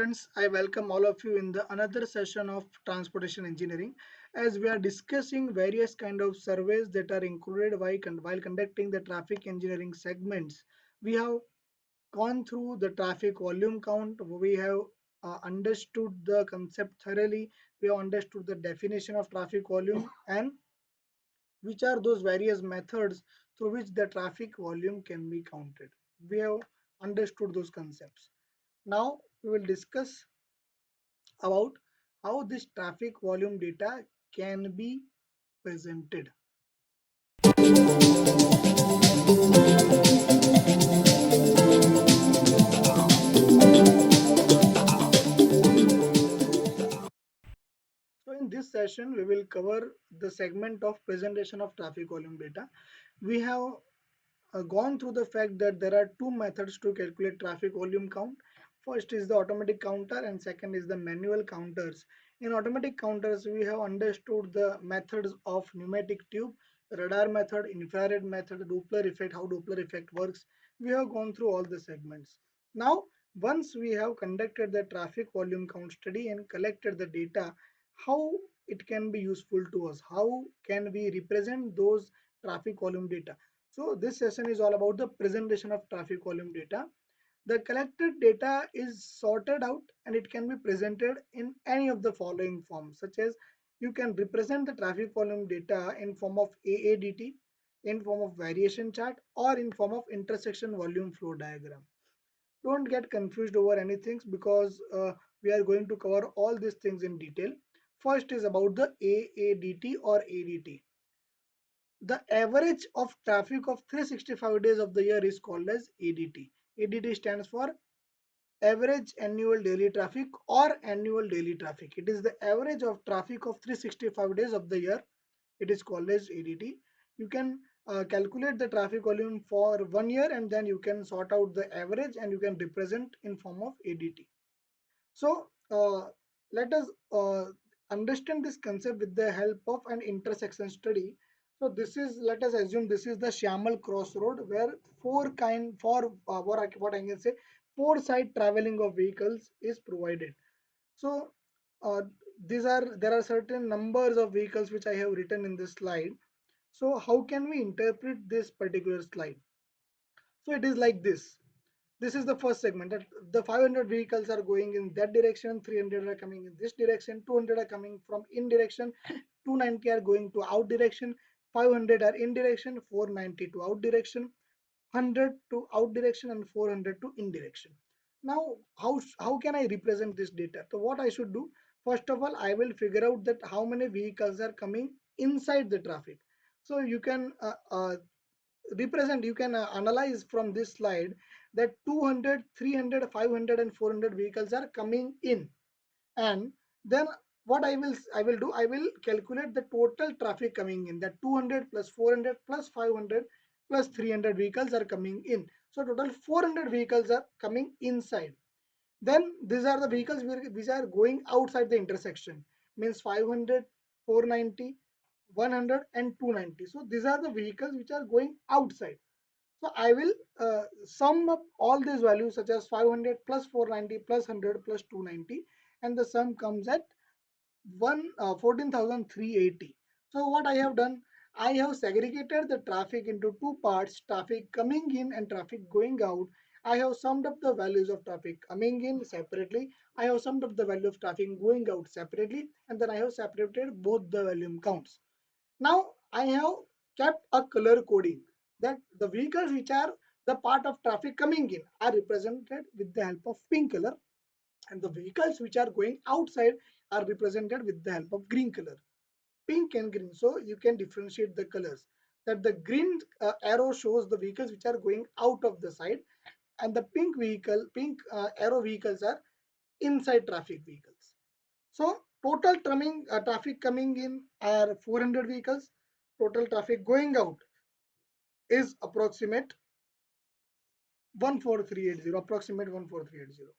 students, I welcome all of you in the another session of transportation engineering as we are discussing various kind of surveys that are included while conducting the traffic engineering segments. We have gone through the traffic volume count, we have understood the concept thoroughly, we have understood the definition of traffic volume and which are those various methods through which the traffic volume can be counted. We have understood those concepts. Now we will discuss about how this traffic volume data can be presented. So in this session, we will cover the segment of presentation of traffic volume data. We have gone through the fact that there are two methods to calculate traffic volume count. First is the automatic counter and second is the manual counters. In automatic counters, we have understood the methods of pneumatic tube, radar method, infrared method, Doppler effect, how Doppler effect works. We have gone through all the segments. Now, once we have conducted the traffic volume count study and collected the data, how it can be useful to us? How can we represent those traffic volume data? So this session is all about the presentation of traffic volume data. The collected data is sorted out and it can be presented in any of the following forms, such as you can represent the traffic volume data in form of AADT, in form of variation chart, or in form of intersection volume flow diagram. Don't get confused over anything because we are going to cover all these things in detail. First is about the AADT or ADT. The average of traffic of 365 days of the year is called as ADT. ADT stands for average annual daily traffic or annual daily traffic. It is the average of traffic of 365 days of the year. It is called as ADT. You can calculate the traffic volume for 1 year and then you can sort out the average and you can represent in form of ADT. So let us understand this concept with the help of an intersection study. So this is, let us assume this is the Shamal crossroad where what I can say, four side traveling of vehicles is provided. So uh, there are certain numbers of vehicles which I have written in this slide. So how can we interpret this particular slide? So it is like this. This is the first segment that the 500 vehicles are going in that direction, 300 are coming in this direction, 200 are coming from in direction, 290 are going to out direction, 500 are in direction, 490 to out direction, 100 to out direction, and 400 to in direction. Now how can I represent this data? So what I should do, first of all I will figure out that how many vehicles are coming inside the traffic. So you can represent, you can analyze from this slide that 200, 300, 500, and 400 vehicles are coming in. And then what I will do, I will calculate the total traffic coming in, that 200 plus 400 plus 500 plus 300 vehicles are coming in. So total 400 vehicles are coming inside. Then these are the vehicles which are going outside the intersection, means 500, 490, 100, and 290. So these are the vehicles which are going outside. So I will sum up all these values such as 500 plus 490 plus 100 plus 290, and the sum comes at 14,380. So what I have done, I have segregated the traffic into two parts, traffic coming in and traffic going out. I have summed up the values of traffic coming in separately. I have summed up the value of traffic going out separately, and then I have separated both the volume counts. Now I have kept a color coding that the vehicles which are the part of traffic coming in are represented with the help of pink color, and the vehicles which are going outside are represented with the help of green color, pink and green. So you can differentiate the colors, that the green arrow shows the vehicles which are going out of the side, and the pink arrow vehicles are inside traffic vehicles. So total traffic coming in are 400 vehicles. Total traffic going out is approximate 14380. Approximate 14380.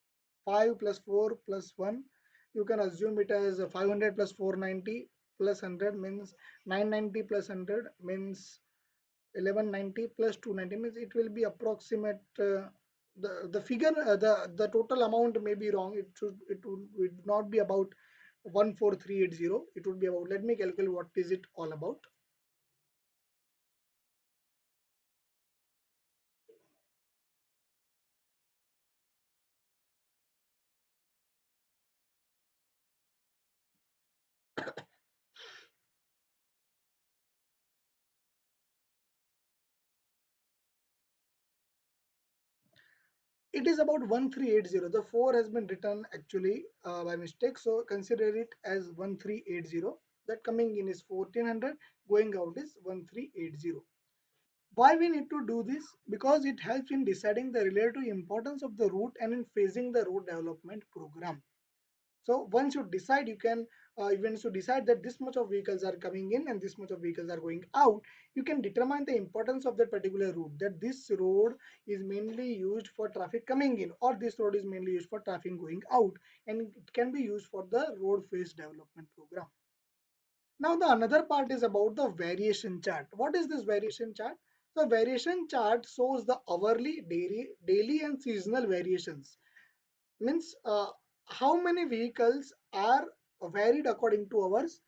5 plus 4 plus 1. You can assume it as 500 plus 490 plus 100 means 990 plus 100 means 1190 plus 290 means it will be approximate the figure, the total amount may be wrong. It would not be about 14380. It would be about, let me calculate what is it all about. It is about 1380. The 4 has been written actually by mistake, so consider it as 1380. That coming in is 1400, going out is 1380. Why we need to do this? Because it helps in deciding the relative importance of the route and in phasing the route development program. So once you decide, you can once you decide that this much of vehicles are coming in and this much of vehicles are going out, you can determine the importance of that particular route. That this road is mainly used for traffic coming in, or this road is mainly used for traffic going out, and it can be used for the road phase development program. Now the another part is about the variation chart. What is this variation chart? The variation chart shows the hourly, daily and seasonal variations. Means how many vehicles are varied according to hours,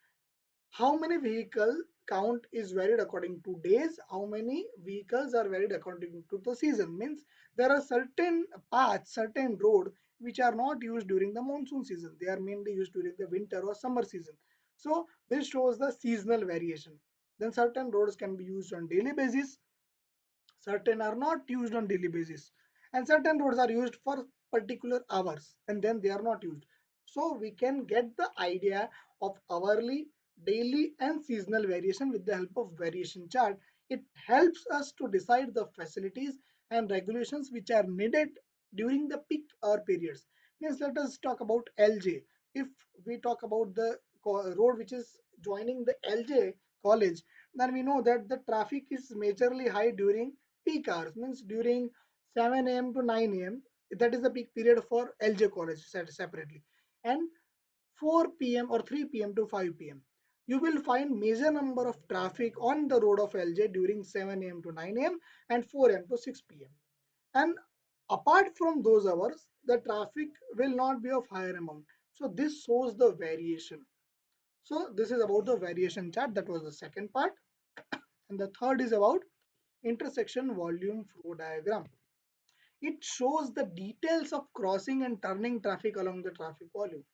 how many vehicle count is varied according to days, how many vehicles are varied according to the season. Means there are certain paths, certain road which are not used during the monsoon season, they are mainly used during the winter or summer season. So this shows the seasonal variation. Then certain roads can be used on daily basis, certain are not used on daily basis, and certain roads are used for particular hours and then they are not used. So we can get the idea of hourly, daily and seasonal variation with the help of variation chart. It helps us to decide the facilities and regulations which are needed during the peak hour periods. Means let us talk about LJ. If we talk about the road which is joining the LJ college, then we know that the traffic is majorly high during peak hours. Means during 7 a.m. to 9 a.m. that is the peak period for LJ college separately, and 4 p.m. or 3 p.m. to 5 p.m. you will find major number of traffic on the road of LJ during 7 a.m. to 9 a.m. and 4 a.m. to 6 p.m. And apart from those hours, the traffic will not be of higher amount. So this shows the variation. So this is about the variation chart. That was the second part. And the third is about intersection volume flow diagram. It shows the details of crossing and turning traffic along the traffic volume.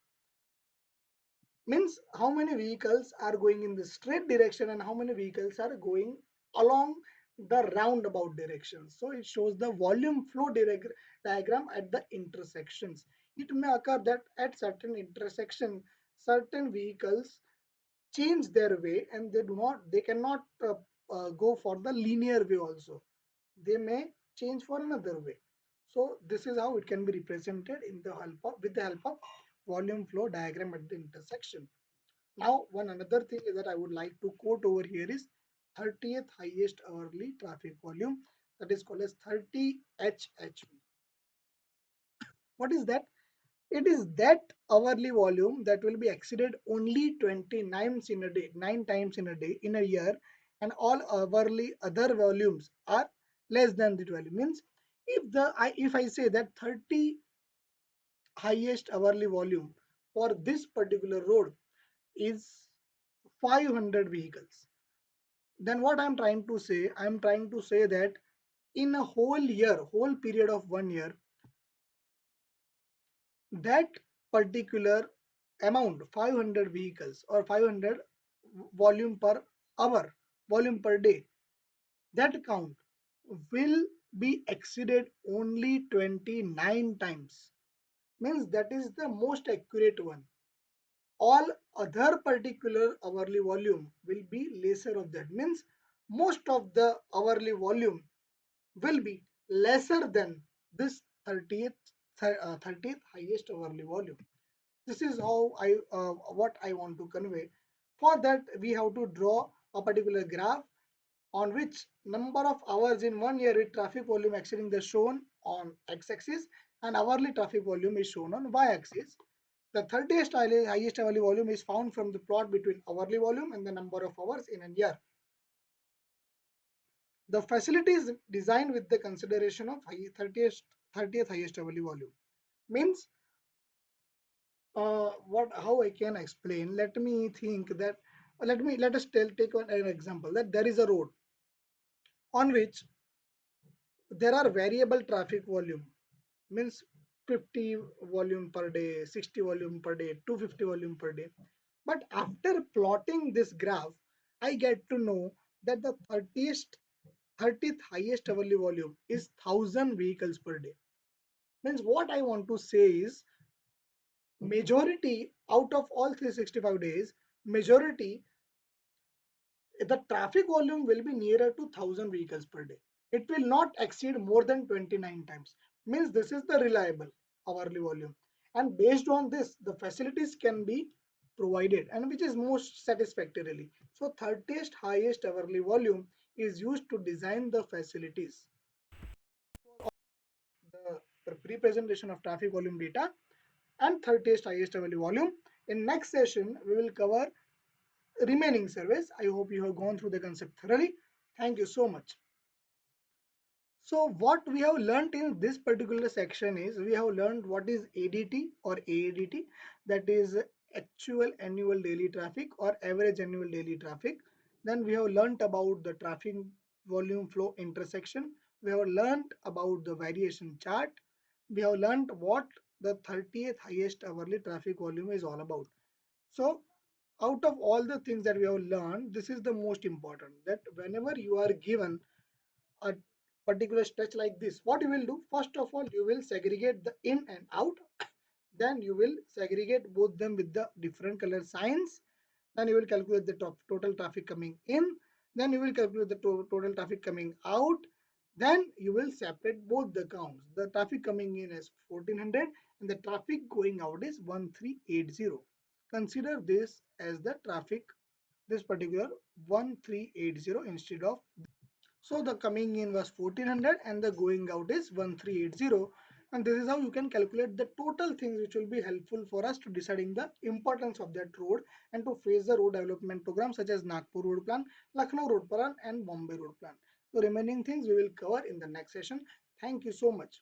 Means how many vehicles are going in the straight direction and how many vehicles are going along the roundabout direction. So it shows the volume flow diagram at the intersections. It may occur that at certain intersection, certain vehicles change their way and they cannot go for the linear way also, they may change for another way. So this is how it can be represented in the help of with the help of volume flow diagram at the intersection. Now one another thing that I would like to quote over here is 30th highest hourly traffic volume, that is called as 30 HHV. What is that? It is that hourly volume that will be exceeded only 29 in a day, 9 times in a day in a year, and all hourly other volumes are less than the value. Means if I say that 30 highest hourly volume for this particular road is 500 vehicles, then what I'm trying to say, I'm trying to say that in a whole year, whole period of 1 year, that particular amount 500 vehicles or 500 volume per hour, volume per day, that count will be exceeded only 29 times. Means that is the most accurate one. All other particular hourly volume will be lesser of that. Means most of the hourly volume will be lesser than this 30th 30th highest hourly volume. This is how I what I want to convey. For that we have to draw a particular graph on which number of hours in 1 year with traffic volume exceeding the shown on x-axis and hourly traffic volume is shown on y-axis. The 30th highest hourly volume is found from the plot between hourly volume and the number of hours in a year. The facility is designed with the consideration of 30th 30th highest hourly volume. Means what how I can explain? Let me think that let us take an example that there is a road on which there are variable traffic volume, means 50 volume per day, 60 volume per day, 250 volume per day. But after plotting this graph, I get to know that the 30th highest hourly volume is 1000 vehicles per day. Means what I want to say is majority out of all 365 days, majority the traffic volume will be nearer to 1000 vehicles per day. It will not exceed more than 29 times. Means this is the reliable hourly volume. And based on this, the facilities can be provided and which is most satisfactorily. So 30th highest hourly volume is used to design the facilities. The representation of traffic volume data and 30th highest hourly volume. In next session, we will cover remaining surveys. I hope you have gone through the concept thoroughly. Thank you so much. So what we have learned in this particular section is we have learned what is ADT or AADT, that is actual annual daily traffic or average annual daily traffic. Then we have learned about the traffic volume flow intersection. We have learned about the variation chart. We have learned what the 30th highest hourly traffic volume is all about. So out of all the things that we have learned, this is the most important, that whenever you are given a particular stretch like this, what you will do, first of all you will segregate the in and out, then you will segregate both them with the different color signs, then you will calculate the total traffic coming in, then you will calculate the total traffic coming out, then you will separate both the counts. The traffic coming in is 1400 and the traffic going out is 1380. Consider this as the traffic, this particular 1380 instead of, so the coming in was 1400 and the going out is 1380. And this is how you can calculate the total things which will be helpful for us to deciding the importance of that road and to face the road development program such as Nagpur Road Plan, Lucknow Road Plan and Bombay Road Plan. So remaining things we will cover in the next session. Thank you so much.